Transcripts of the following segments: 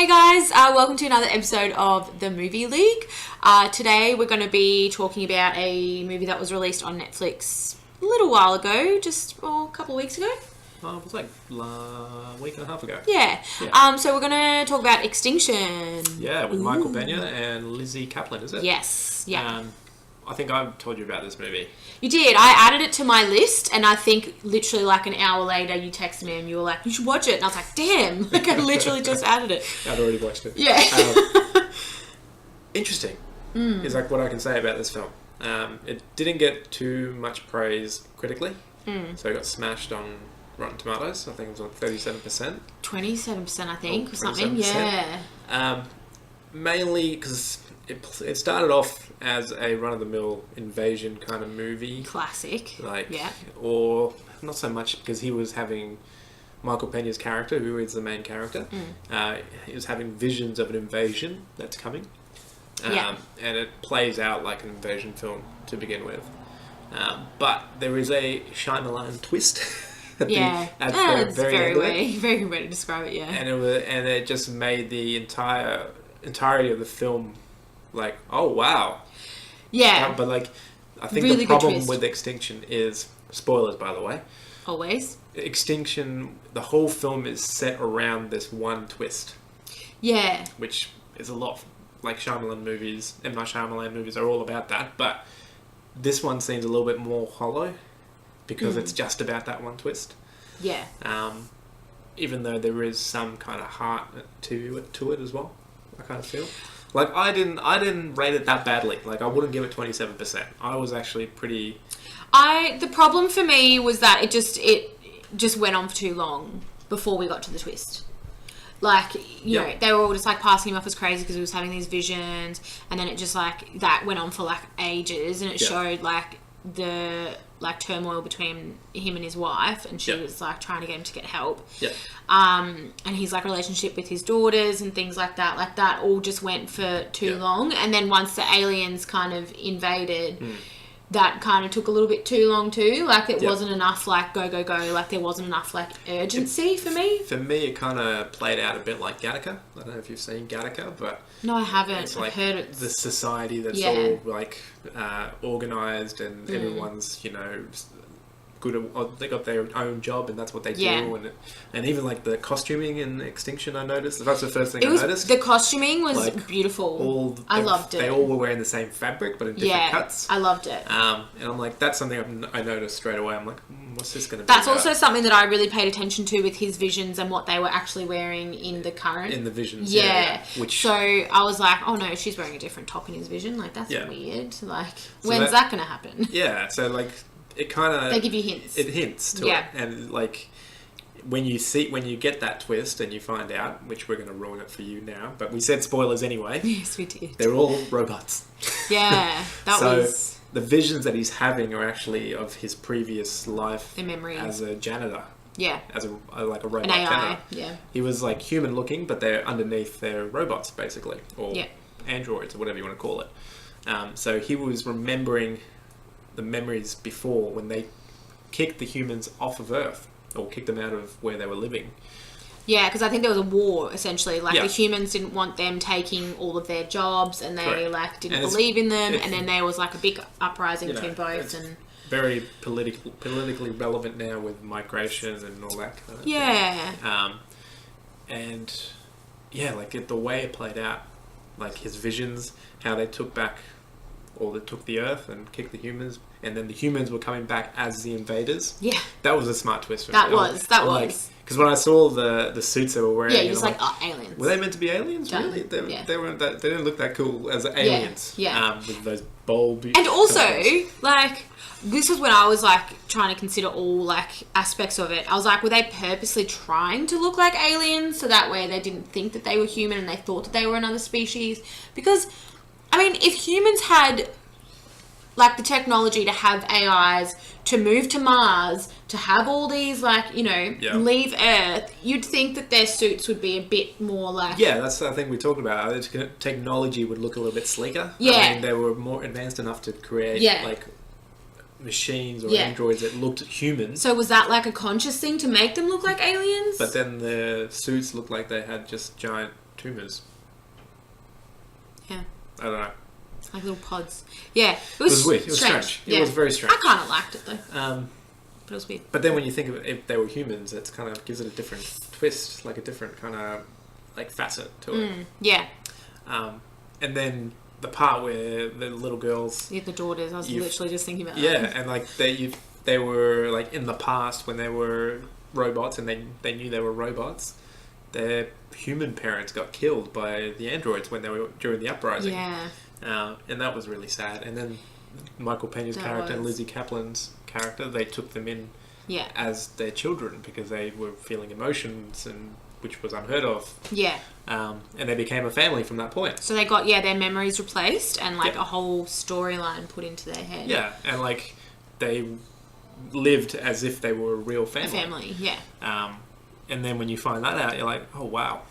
Hey guys, welcome to another episode of the Movie League. Today we're going to be talking about a movie that was released on Netflix a little while ago, just a couple of weeks ago. It was like a week and a half ago. Yeah. So we're going to talk about Extinction. Yeah, with Michael Pena and Lizzie Kaplan, is it? Yes. Yeah. I think I've told you about this movie. You did. I added it to my list, and I think literally like an hour later you texted me and you were like, you should watch it. And I was like, damn. Like I literally just added it. I'd already watched it. Yeah. Interesting is like what I can say about this film. It didn't get too much praise critically, so it got smashed on Rotten Tomatoes. I think it was like 37%. 27%, I think, or something. 27%. Yeah. Mainly because it started off as a run-of-the-mill invasion kind of movie. Classic. Yeah. Or not so much because he was having Michael Pena's character, who is the main character, he was having visions of an invasion that's coming. And it plays out like an invasion film to begin with. But there is a Shyamalan twist. It's very good way to describe it. Yeah, and it just made the entirety of the film like, oh wow. Yeah, but like, I think really the problem with Extinction is, spoilers by the way. Always. Extinction, the whole film is set around this one twist. Yeah. Which is a lot like Shyamalan movies. M. Night Shyamalan movies are all about that, but this one seems a little bit more hollow because it's just about that one twist. Yeah. Even though there is some kind of heart to it as well, I kind of feel. Like I didn't rate it that badly. Like I wouldn't give it 27%. I was actually pretty. The problem for me was that it just went on for too long before we got to the twist. Like, you know, they were all just like passing him off as crazy because he was having these visions, and then it just like that went on for like ages, and it showed like the like turmoil between him and his wife, and she was like trying to get him to get help. And his like relationship with his daughters and things like that all just went for too long. And then once the aliens kind of invaded, that kind of took a little bit too long too. Like it wasn't enough like go. Like there wasn't enough like urgency for me. For me, it kind of played out a bit like Gattaca. I don't know if you've seen Gattaca, but no, I haven't. It's like I've heard it. The society that's all like organized, and everyone's good. They got their own job, and that's what they do. And even like the costuming in Extinction, I noticed. That's the first thing I noticed. The costuming was like, beautiful. I loved it. They all were wearing the same fabric, but in different cuts. I loved it. And I'm like, that's something I noticed straight away. I'm like, what's this going to be? That's also something that I really paid attention to with his visions and what they were actually wearing in the current. In the visions, So I was like, oh no, she's wearing a different top in his vision. Like that's weird. Like, so when's that going to happen? Yeah. So like. It kind of... They give you hints. It hints to it. And, like, when you get that twist and you find out, which we're going to ruin it for you now, but we said spoilers anyway. Yes, we did. They're all robots. Yeah, So the visions that he's having are actually of his previous life... The memories. As a janitor. Yeah. As a robot An AI, janitor. yeah. He was, like, human-looking, but they're underneath their robots, basically. Or androids, or whatever you want to call it. So he was remembering... the memories before when they kicked the humans off of Earth or kicked them out of where they were living. Yeah, because I think there was a war essentially. Like the humans didn't want them taking all of their jobs, and they like didn't believe in them. And then there was like a big uprising between both. And very politically relevant now with migration and all that kind of thing. And like the way it played out, like his visions, how they took back. Or they took the Earth and kicked the humans, and then the humans were coming back as the invaders. Yeah, that was a smart twist for me. That was. Because when I saw the suits they were wearing, you're just like, oh, aliens. Were they meant to be aliens? Done. Really? They weren't. They didn't look that cool as aliens. With those bulb. And also, like, this was when I was like trying to consider all like aspects of it. I was like, were they purposely trying to look like aliens so that way they didn't think that they were human and they thought that they were another species? Because I mean, if humans had, like, the technology to have AIs, to move to Mars, to have all these, like, leave Earth, you'd think that their suits would be a bit more, like... Yeah, that's the thing we talked about. Technology would look a little bit sleeker. Yeah. I mean, they were more advanced enough to create, like, machines or androids that looked human. So was that, like, a conscious thing to make them look like aliens? But then the suits looked like they had just giant tumours. Yeah. I don't know. It's like little pods. Yeah. It It was weird. It was strange. Yeah. It was very strange. I kind of liked it though. But it was weird. But then when you think of it, if they were humans, it kind of gives it a different twist, like a different kind of like facet to it. Yeah. And then the part where the little girls, Yeah, the daughters. I was literally just thinking about that. yeah, and like they were like in the past when they were robots and they knew they were robots. Their human parents got killed by the androids when they were during the uprising. Yeah. And that was really sad. And then Michael Pena's character and Lizzie Kaplan's character, they took them in Yeah. as their children because they were feeling emotions, and which was unheard of. Yeah. And they became a family from that point. So they got their memories replaced and like a whole storyline put into their head. Yeah, and like they lived as if they were a real family. A family, yeah. And then when you find that out, you're like, oh wow.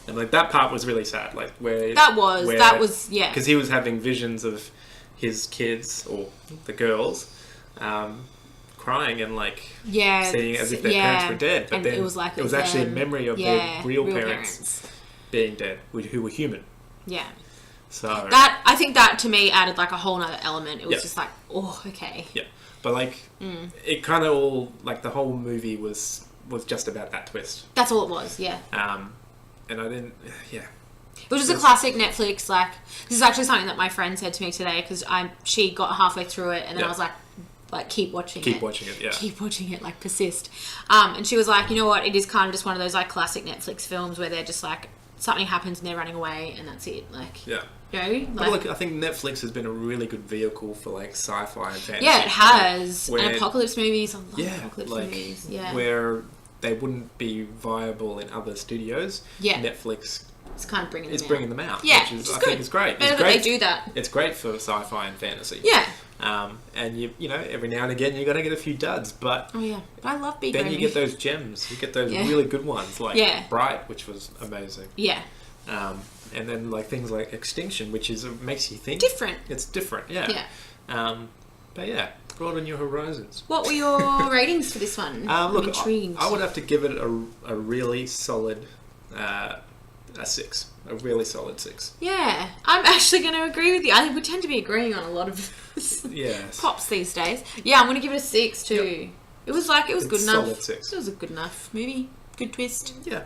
And like that part was really sad. Like where That was yeah. because he was having visions of his kids or the girls crying and like seeing as if their parents were dead, but and then it was like actually a memory of their real parents being dead, who were human. Yeah. So that, I think that to me added like a whole nother element. It was just like, oh, okay. Yeah, but like it kind of all like the whole movie was just about that twist. That's all it was. Yeah. And I didn't. Yeah. It was just a classic Netflix. Like, this is actually something that my friend said to me today because she got halfway through it and then I was like keep watching it. Keep watching it. Yeah. Keep watching it. Like persist. And she was like, you know what? It is kind of just one of those like classic Netflix films where they're just like something happens and they're running away and that's it. Like. Yeah. You know, but like I think Netflix has been a really good vehicle for like sci-fi and fantasy. Yeah, it has. Where, and apocalypse movies. I love apocalypse like, movies. Yeah. Where they wouldn't be viable in other studios. Yeah. Netflix is kind of bringing them out. out. Yeah, which is, I good. think is great. Better it's that great. they do that. It's great for sci-fi and fantasy. Yeah. And you know, every now and again you're gonna get a few duds, but oh yeah, but I love B then you get those gems. You get those really good ones, like Bright, which was amazing. Yeah. And then like things like Extinction, which makes you think different. It's different, yeah. Yeah. But yeah, broaden your horizons. What were your ratings for this one? Look, I'm intrigued. I would have to give it a really solid a 6. A really solid 6. Yeah, I'm actually going to agree with you. I think we tend to be agreeing on a lot of pops these days. Yeah, I'm going to give it a 6 too. Yep. It was good enough. Solid 6. It was a good enough movie. Good twist. Yeah.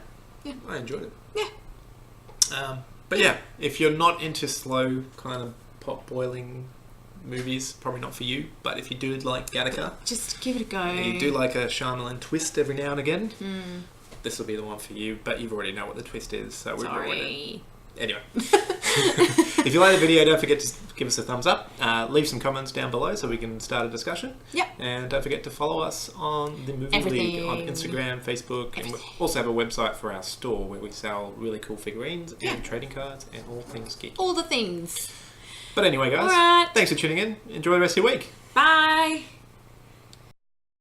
I enjoyed it. Yeah. But yeah, if you're not into slow kind of pot boiling movies, probably not for you. But if you do like Gattaca, just give it a go. You do like a Shyamalan twist every now and again. This will be the one for you. But you've already know what the twist is, so we're Sorry. Anyway, if you like the video, don't forget to give us a thumbs up. Leave some comments down below so we can start a discussion. Yep. And don't forget to follow us on the Movie League on Instagram, Facebook, and we also have a website for our store where we sell really cool figurines and trading cards and all things geek. All the things. But anyway, guys, thanks for tuning in. Enjoy the rest of your week. Bye.